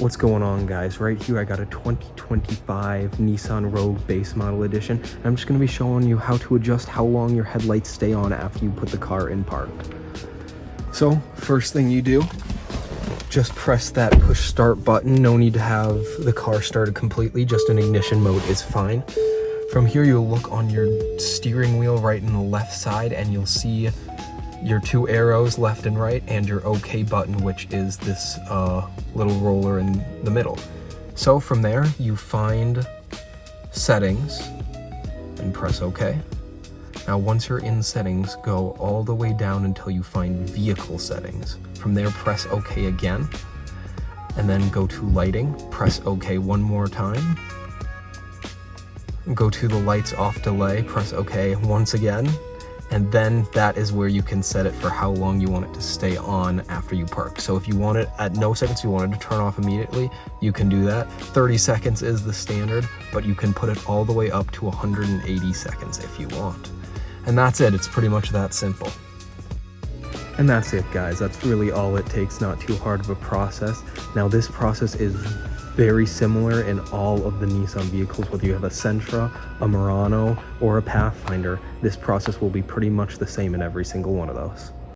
What's going on, guys? Right here I got a 2025 Nissan Rogue base model edition, and I'm just going to be showing you how to adjust how long your headlights stay on after you put the car in park. So first thing you do, just press that push start button. No need to have the car started completely, just in ignition mode is fine. From here you'll look on your steering wheel right in the left side and you'll see your two arrows left and right and your OK button, which is this little roller in the middle. So from there you find settings and press OK. Now once you're in settings, go all the way down until you find vehicle settings. From there press OK again, and then go to lighting, press OK one more time. Go to the lights off delay, press OK once again, and then that is where you can set it for how long you want it to stay on after you park. So if you want it at no seconds, you want it to turn off immediately, you can do that. 30 seconds is the standard, but you can put it all the way up to 180 seconds if you want. And that's it, it's pretty much that simple. And that's it, guys, that's really all it takes, not too hard of a process. Now this process is very similar in all of the Nissan vehicles, whether you have a Sentra, a Murano, or a Pathfinder. This process will be pretty much the same in every single one of those.